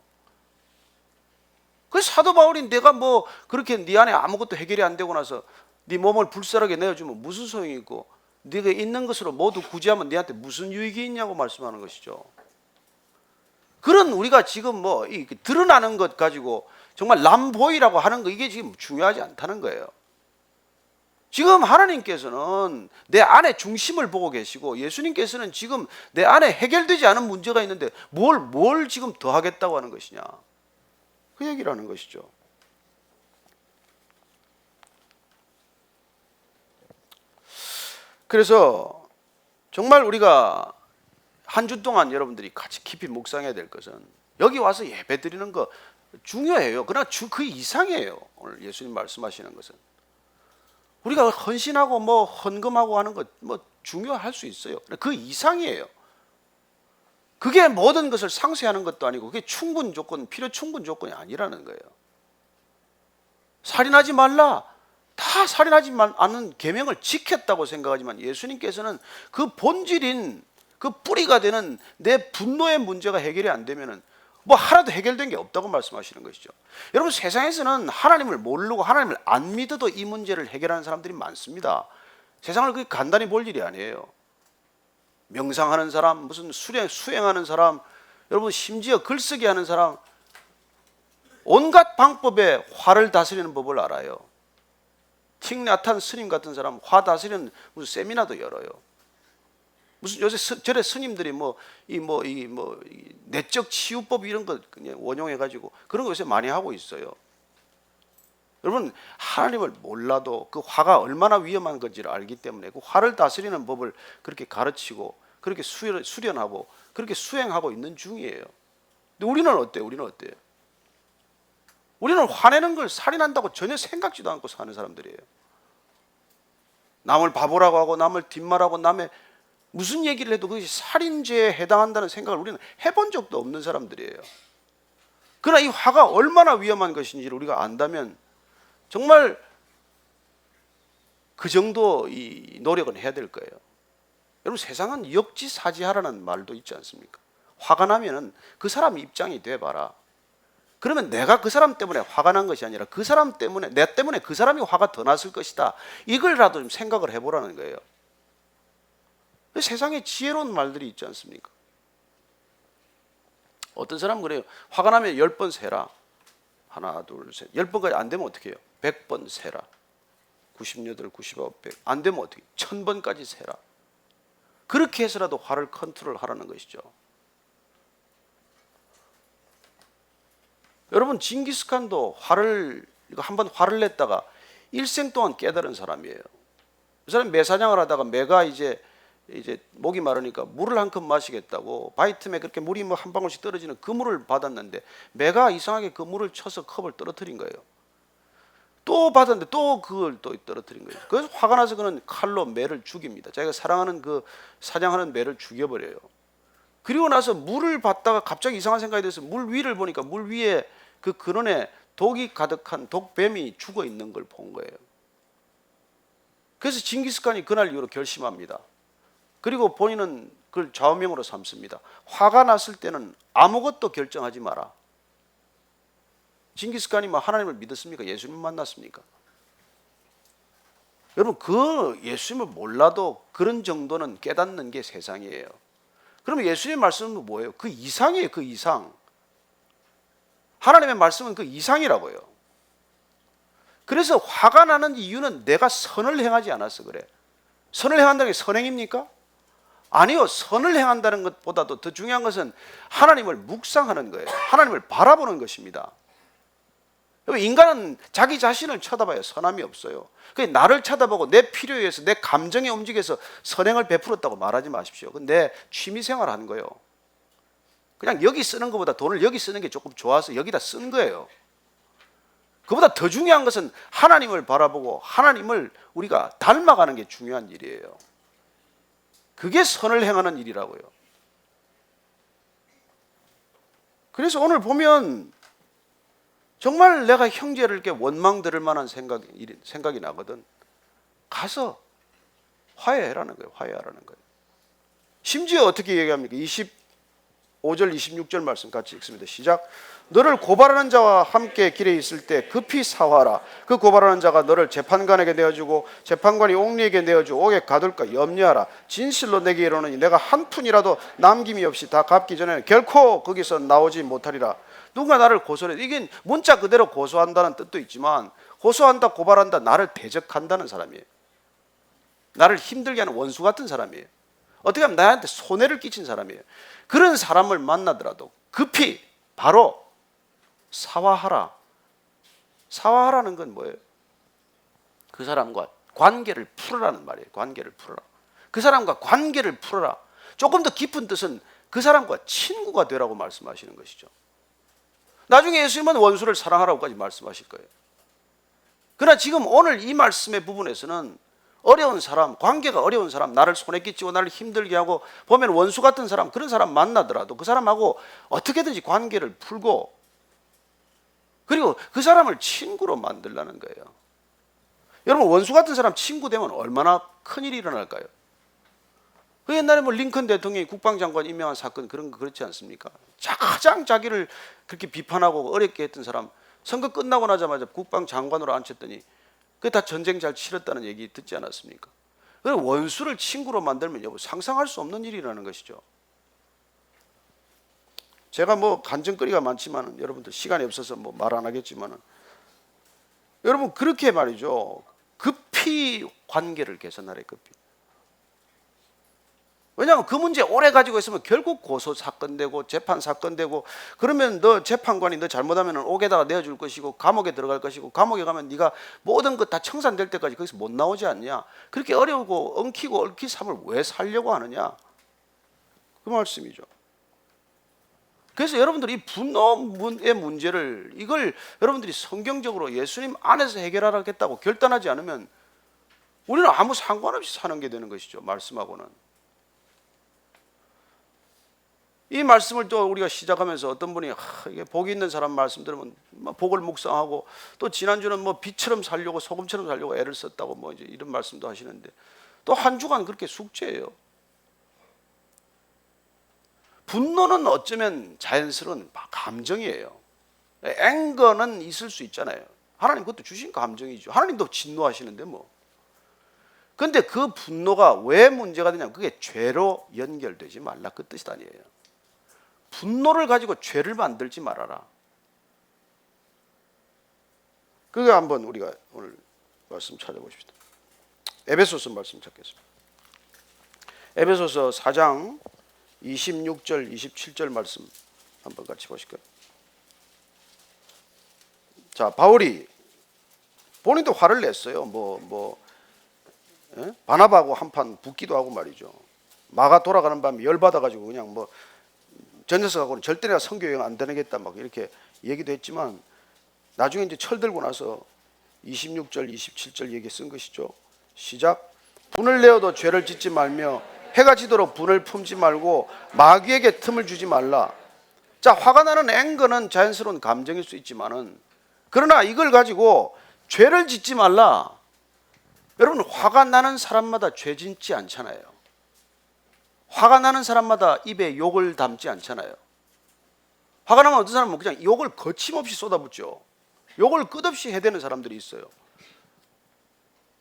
Speaker 1: 그 사도 바울이 내가 뭐 그렇게 네 안에 아무것도 해결이 안 되고 나서 네 몸을 불살하게 내어주면 무슨 소용이 있고, 네가 있는 것으로 모두 구제하면 네한테 무슨 유익이 있냐고 말씀하는 것이죠. 그런 우리가 지금 뭐 드러나는 것 가지고 정말 람보이라고 하는 거, 이게 지금 중요하지 않다는 거예요. 지금 하나님께서는 내 안에 중심을 보고 계시고, 예수님께서는 지금 내 안에 해결되지 않은 문제가 있는데 뭘 지금 더 하겠다고 하는 것이냐, 그 얘기를 하는 것이죠. 그래서 정말 우리가 한 주 동안 여러분들이 같이 깊이 묵상해야 될 것은, 여기 와서 예배 드리는 거 중요해요. 그러나 그 이상이에요. 오늘 예수님 말씀하시는 것은 우리가 헌신하고 뭐 헌금하고 하는 것 뭐 중요할 수 있어요. 그 이상이에요. 그게 모든 것을 상쇄하는 것도 아니고 그게 충분 조건, 필요 충분 조건이 아니라는 거예요. 살인하지 말라, 다 살인하지 않는 계명을 지켰다고 생각하지만 예수님께서는 그 본질인 그 뿌리가 되는 내 분노의 문제가 해결이 안 되면은 뭐 하나도 해결된 게 없다고 말씀하시는 것이죠. 여러분, 세상에서는 하나님을 모르고 하나님을 안 믿어도 이 문제를 해결하는 사람들이 많습니다. 세상을 그렇게 간단히 볼 일이 아니에요. 명상하는 사람, 무슨 수행하는 사람, 여러분 심지어 글쓰기 하는 사람, 온갖 방법에 화를 다스리는 법을 알아요. 틱나탄 스님 같은 사람 화 다스리는 무슨 세미나도 열어요. 무슨 요새 절에 스님들이 이 내적 치유법 이런 거 그냥 원용해 가지고 그런 거 요새 많이 하고 있어요. 여러분 하나님을 몰라도 그 화가 얼마나 위험한 건지를 알기 때문에 그 화를 다스리는 법을 그렇게 가르치고 그렇게 수련하고 그렇게 수행하고 있는 중이에요. 근데 우리는 어때요? 우리는 화내는 걸 살인한다고 전혀 생각지도 않고 사는 사람들이에요. 남을 바보라고 하고 남을 뒷말하고 남의 무슨 얘기를 해도 그것이 살인죄에 해당한다는 생각을 우리는 해본 적도 없는 사람들이에요. 그러나 이 화가 얼마나 위험한 것인지를 우리가 안다면 정말 그 정도 이 노력은 해야 될 거예요. 여러분 세상은 역지사지하라는 말도 있지 않습니까? 화가 나면은 그 사람 입장이 돼봐라. 그러면 내가 그 사람 때문에 화가 난 것이 아니라 그 사람 때문에 내 때문에 그 사람이 화가 더 났을 것이다. 이걸라도 좀 생각을 해보라는 거예요. 세상에 지혜로운 말들이 있지 않습니까? 어떤 사람은 그래요. 화가 나면 10번 세라. 하나, 둘, 셋. 10번까지 안 되면 어떻게 해요? 100번 세라. 98, 99, 100. 안 되면 어떻게 해요? 1000번까지 세라. 그렇게 해서라도 화를 컨트롤하라는 것이죠. 여러분 징기스칸도 한번 화를 냈다가 일생 동안 깨달은 사람이에요. 그 사람이 매 사냥을 하다가 매가 이제 목이 마르니까 물을 한 컵 마시겠다고 바위 틈에 그렇게 물이 한 방울씩 떨어지는 그 물을 받았는데 매가 이상하게 그 물을 쳐서 컵을 떨어뜨린 거예요. 또 받았는데 또 그걸 또 떨어뜨린 거예요. 그래서 화가 나서 그는 칼로 매를 죽입니다. 자기가 사랑하는 그 사냥하는 매를 죽여버려요. 그리고 나서 물을 받다가 갑자기 이상한 생각이 들어서 물 위를 보니까 물 위에 그 근원에 독이 가득한 독뱀이 죽어 있는 걸 본 거예요. 그래서 징기스칸이 그날 이후로 결심합니다. 그리고 본인은 그걸 좌우명으로 삼습니다. 화가 났을 때는 아무것도 결정하지 마라. 징기스칸이 하나님을 믿었습니까? 예수님 만났습니까? 여러분 그 예수님을 몰라도 그런 정도는 깨닫는 게 세상이에요. 그러면 예수님의 말씀은 뭐예요? 그 이상이에요. 그 이상. 하나님의 말씀은 그 이상이라고요. 그래서 화가 나는 이유는 내가 선을 행하지 않아서 그래. 선을 행한다는 게 선행입니까? 아니요. 선을 행한다는 것보다도 더 중요한 것은 하나님을 묵상하는 거예요. 하나님을 바라보는 것입니다. 인간은 자기 자신을 쳐다봐야 선함이 없어요. 나를 쳐다보고 내 필요에 의해서 내 감정에 움직여서 선행을 베풀었다고 말하지 마십시오. 내 취미생활 하는 거예요. 그냥 여기 쓰는 것보다 돈을 여기 쓰는 게 조금 좋아서 여기다 쓴 거예요. 그보다 더 중요한 것은 하나님을 바라보고 하나님을 우리가 닮아가는 게 중요한 일이에요. 그게 선을 행하는 일이라고요. 그래서 오늘 보면 정말 내가 형제를 이렇게 원망 들을 만한 생각이 나거든. 가서 화해하라는 거예요. 화해하라는 거예요. 심지어 어떻게 얘기합니까? 25절 26절 말씀 같이 읽습니다. 시작. 너를 고발하는 자와 함께 길에 있을 때 급히 사화하라. 그 고발하는 자가 너를 재판관에게 내어주고 재판관이 옥리에게 내어주고 옥에 가둘까 염려하라. 진실로 내게 이르노니 내가 한 푼이라도 남김이 없이 다 갚기 전에는 결코 거기서 나오지 못하리라. 누군가 나를 고소해. 이게 문자 그대로 고소한다는 뜻도 있지만 고소한다, 고발한다, 나를 대적한다는 사람이에요. 나를 힘들게 하는 원수 같은 사람이에요. 어떻게 하면 나한테 손해를 끼친 사람이에요. 그런 사람을 만나더라도 급히 바로 사화하라. 사화하라는 건 뭐예요? 그 사람과 관계를 풀으라는 말이에요. 관계를 풀어라. 그 사람과 관계를 풀어라. 조금 더 깊은 뜻은 그 사람과 친구가 되라고 말씀하시는 것이죠. 나중에 예수님은 원수를 사랑하라고까지 말씀하실 거예요. 그러나 지금 오늘 이 말씀의 부분에서는 어려운 사람, 관계가 어려운 사람, 나를 손에 끼치고 나를 힘들게 하고 보면 원수 같은 사람, 그런 사람 만나더라도 그 사람하고 어떻게든지 관계를 풀고 그리고 그 사람을 친구로 만들라는 거예요. 여러분 원수 같은 사람 친구 되면 얼마나 큰일이 일어날까요? 그 옛날에 링컨 대통령이 국방장관 임명한 사건 그런 거 그렇지 않습니까? 가장 자기를 그렇게 비판하고 어렵게 했던 사람 선거 끝나고 나자마자 국방장관으로 앉혔더니 그게 다 전쟁 잘 치렀다는 얘기 듣지 않았습니까? 원수를 친구로 만들면 여러분 상상할 수 없는 일이라는 것이죠. 제가 뭐 간증거리가 많지만 여러분들 시간이 없어서 뭐 말 안 하겠지만은 여러분 그렇게 말이죠. 급히 관계를 개선하래 급히. 왜냐하면 그 문제 오래 가지고 있으면 결국 고소 사건 되고 재판 사건 되고 그러면 너 재판관이 너 잘못하면 옥에다가 내어줄 것이고 감옥에 들어갈 것이고 감옥에 가면 네가 모든 것 다 청산될 때까지 거기서 못 나오지 않냐. 그렇게 어려우고 엉키고 얽힌 삶을 왜 살려고 하느냐. 그 말씀이죠. 그래서 여러분들이 이 분노의 문제를 이걸 여러분들이 성경적으로 예수님 안에서 해결하겠다고 결단하지 않으면 우리는 아무 상관없이 사는 게 되는 것이죠. 말씀하고는. 이 말씀을 또 우리가 시작하면서 어떤 분이 이게 복이 있는 사람 말씀 들으면 복을 묵상하고 또 지난주는 뭐 빛처럼 살려고 소금처럼 살려고 애를 썼다고 뭐 이제 이런 말씀도 하시는데 또 한 주간 그렇게 숙제예요. 분노는 어쩌면 자연스러운 감정이에요. 앵거는 있을 수 있잖아요. 하나님 그것도 주신 감정이죠. 하나님도 진노하시는데 뭐. 그런데 그 분노가 왜 문제가 되냐면 그게 죄로 연결되지 말라 그 뜻이 아니에요. 분노를 가지고 죄를 만들지 말아라. 그거 한번 우리가 오늘 말씀 찾아보십시다. 에베소서 말씀 찾겠습니다. 에베소서 4장 26절 27절 말씀 한번 같이 보실까요? 자, 바울이 본인도 화를 냈어요. 바나바하고 한판 붙기도 하고 말이죠. 마가 돌아가는 밤에 열받아가지고 그냥 뭐 저 녀석하고는 절대 내가 선교 여행 안 다니겠다 막 이렇게 얘기도 했지만 나중에 이제 철들고 나서 26절 27절 얘기 쓴 것이죠. 시작. 분을 내어도 죄를 짓지 말며 해가 지도록 분을 품지 말고 마귀에게 틈을 주지 말라. 자, 화가 나는 앵거는 자연스러운 감정일 수 있지만은 그러나 이걸 가지고 죄를 짓지 말라. 여러분 화가 나는 사람마다 죄 짓지 않잖아요. 화가 나는 사람마다 입에 욕을 담지 않잖아요. 화가 나면 어떤 사람은 그냥 욕을 거침없이 쏟아붓죠. 욕을 끝없이 해대는 사람들이 있어요.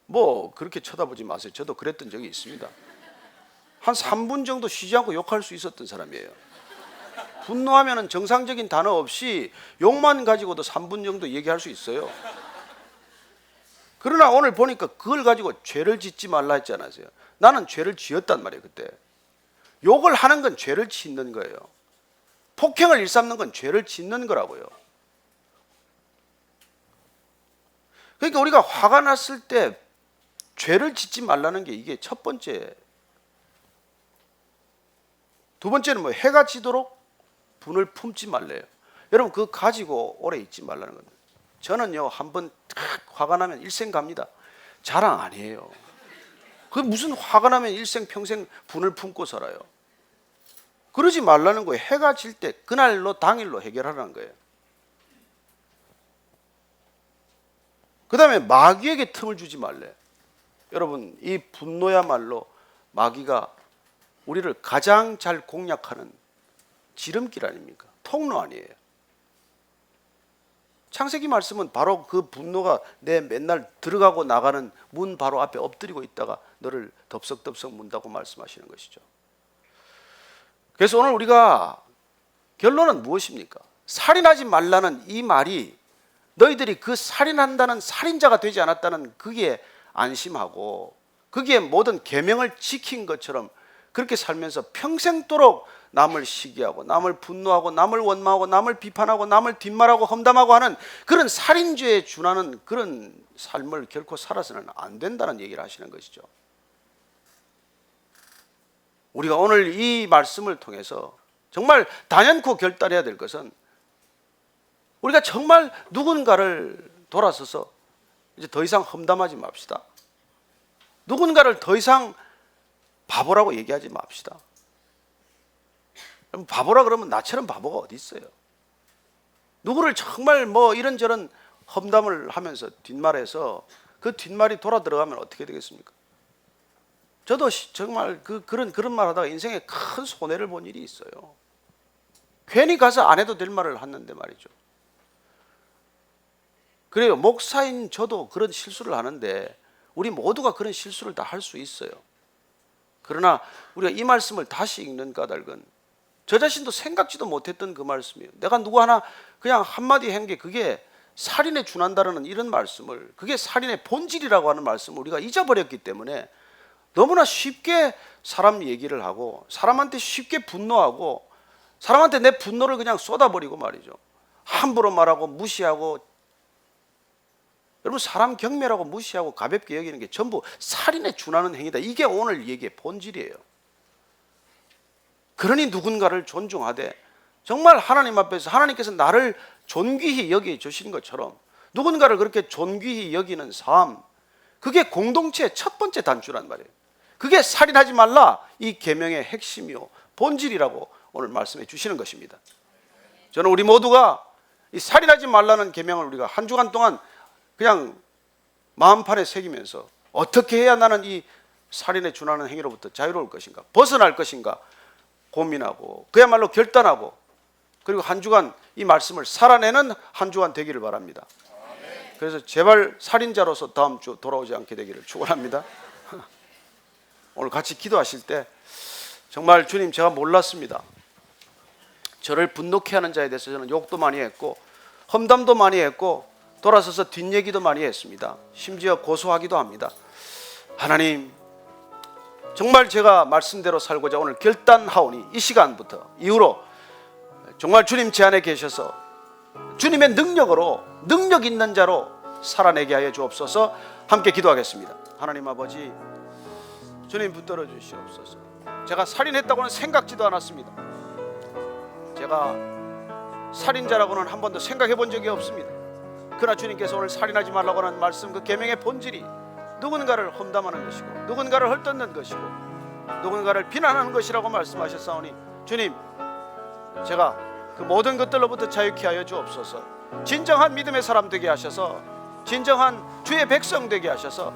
Speaker 1: 뭐 그렇게 쳐다보지 마세요. 저도 그랬던 적이 있습니다. 한 3분 정도 쉬지 않고 욕할 수 있었던 사람이에요. 분노하면 정상적인 단어 없이 욕만 가지고도 3분 정도 얘기할 수 있어요. 그러나 오늘 보니까 그걸 가지고 죄를 짓지 말라 했지 않았어요. 나는 죄를 지었단 말이에요. 그때 욕을 하는 건 죄를 짓는 거예요. 폭행을 일삼는 건 죄를 짓는 거라고요. 그러니까 우리가 화가 났을 때 죄를 짓지 말라는 게 이게 첫 번째. 두 번째는 뭐 해가 지도록 분을 품지 말래요. 여러분 그거 가지고 오래 있지 말라는 겁니다. 저는요 한번 화가 나면 일생 갑니다. 자랑 아니에요. 그 무슨 화가 나면 일생 평생 분을 품고 살아요. 그러지 말라는 거예요. 해가 질 때 그날로 당일로 해결하라는 거예요. 그 다음에 마귀에게 틈을 주지 말래. 여러분 이 분노야말로 마귀가 우리를 가장 잘 공략하는 지름길 아닙니까? 통로 아니에요. 창세기 말씀은 바로 그 분노가 내 맨날 들어가고 나가는 문 바로 앞에 엎드리고 있다가 너를 덥석덥석 문다고 말씀하시는 것이죠. 그래서 오늘 우리가 결론은 무엇입니까? 살인하지 말라는 이 말이 너희들이 그 살인한다는 살인자가 되지 않았다는 그게 안심하고 그게 모든 계명을 지킨 것처럼 그렇게 살면서 평생도록 남을 시기하고 남을 분노하고 남을 원망하고 남을 비판하고 남을 뒷말하고 험담하고 하는 그런 살인죄에 준하는 그런 삶을 결코 살아서는 안 된다는 얘기를 하시는 것이죠. 우리가 오늘 이 말씀을 통해서 정말 단연코 결단해야 될 것은 우리가 정말 누군가를 돌아서서 이제 더 이상 험담하지 맙시다. 누군가를 더 이상 바보라고 얘기하지 맙시다. 바보라 그러면 나처럼 바보가 어디 있어요? 누구를 정말 뭐 이런저런 험담을 하면서 뒷말에서 그 뒷말이 돌아 들어가면 어떻게 되겠습니까? 저도 정말 그런 말 하다가 인생에 큰 손해를 본 일이 있어요. 괜히 가서 안 해도 될 말을 했는데 말이죠. 그래요. 목사인 저도 그런 실수를 하는데 우리 모두가 그런 실수를 다 할 수 있어요. 그러나 우리가 이 말씀을 다시 읽는 까닭은 저 자신도 생각지도 못했던 그 말씀이에요. 내가 누구 하나 그냥 한마디 한 게 그게 살인에 준한다는 이런 말씀을, 그게 살인의 본질이라고 하는 말씀을 우리가 잊어버렸기 때문에 너무나 쉽게 사람 얘기를 하고 사람한테 쉽게 분노하고 사람한테 내 분노를 그냥 쏟아버리고 말이죠. 함부로 말하고 무시하고, 여러분 사람 경멸하고 무시하고 가볍게 여기는 게 전부 살인에 준하는 행위다. 이게 오늘 얘기의 본질이에요. 그러니 누군가를 존중하되 정말 하나님 앞에서 하나님께서 나를 존귀히 여겨 주신 것처럼 누군가를 그렇게 존귀히 여기는 삶, 그게 공동체의 첫 번째 단추란 말이에요. 그게 살인하지 말라, 이 계명의 핵심이요 본질이라고 오늘 말씀해 주시는 것입니다. 저는 우리 모두가 이 살인하지 말라는 계명을 우리가 한 주간 동안 그냥 마음판에 새기면서 어떻게 해야 나는 이 살인에 준하는 행위로부터 자유로울 것인가, 벗어날 것인가 고민하고 그야말로 결단하고, 그리고 한 주간 이 말씀을 살아내는 한 주간 되기를 바랍니다. 그래서 제발 살인자로서 다음 주 돌아오지 않게 되기를 축원합니다. 오늘 같이 기도하실 때 정말 주님, 제가 몰랐습니다. 저를 분노케 하는 자에 대해서 저는 욕도 많이 했고 험담도 많이 했고 돌아서서 뒷얘기도 많이 했습니다. 심지어 고소하기도 합니다. 하나님, 정말 제가 말씀대로 살고자 오늘 결단하오니 이 시간부터 이후로 정말 주님 제 안에 계셔서 주님의 능력으로 능력 있는 자로 살아내게 하여 주옵소서. 함께 기도하겠습니다. 하나님 아버지, 주님 붙들어 주시옵소서. 제가 살인했다고는 생각지도 않았습니다. 제가 살인자라고는 한 번도 생각해 본 적이 없습니다. 그러나 주님께서 오늘 살인하지 말라고 하는 말씀, 그 계명의 본질이 누군가를 험담하는 것이고 누군가를 헐뜯는 것이고 누군가를 비난하는 것이라고 말씀하셨사오니 주님, 제가 그 모든 것들로부터 자유케 하여 주옵소서. 진정한 믿음의 사람 되게 하셔서 진정한 주의 백성 되게 하셔서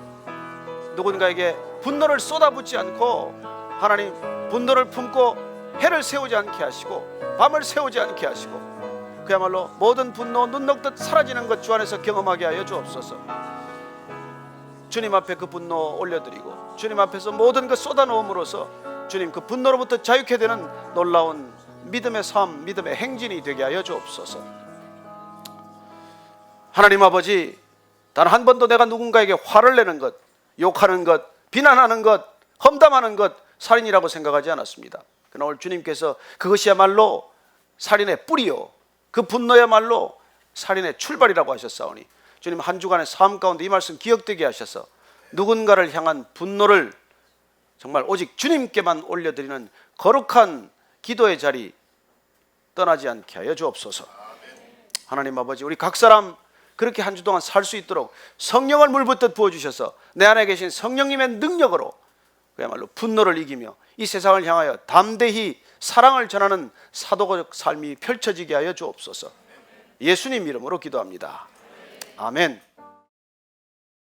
Speaker 1: 누군가에게 분노를 쏟아붓지 않고 하나님 분노를 품고 해를 세우지 않게 하시고 밤을 세우지 않게 하시고 그야말로 모든 분노 눈 녹듯 사라지는 것 주 안에서 경험하게 하여 주옵소서. 주님 앞에 그 분노 올려드리고 주님 앞에서 모든 것 쏟아놓음으로써 주님 그 분노로부터 자유케 되는 놀라운 믿음의 삶, 믿음의 행진이 되게 하여 주옵소서. 하나님 아버지, 단 한 번도 내가 누군가에게 화를 내는 것, 욕하는 것, 비난하는 것, 험담하는 것 살인이라고 생각하지 않았습니다. 그러나 오늘 주님께서 그것이야말로 살인의 뿌리요 그 분노야말로 살인의 출발이라고 하셨사오니 주님, 한 주간의 삶 가운데 이 말씀 기억되게 하셔서 누군가를 향한 분노를 정말 오직 주님께만 올려드리는 거룩한 기도의 자리 떠나지 않게 하여 주옵소서. 하나님 아버지, 우리 각 사람 그렇게 한 주 동안 살 수 있도록 성령을 물붓듯 부어주셔서 내 안에 계신 성령님의 능력으로 그야말로 분노를 이기며 이 세상을 향하여 담대히 사랑을 전하는 사도적 삶이 펼쳐지게 하여 주옵소서. 예수님 이름으로 기도합니다. 아멘.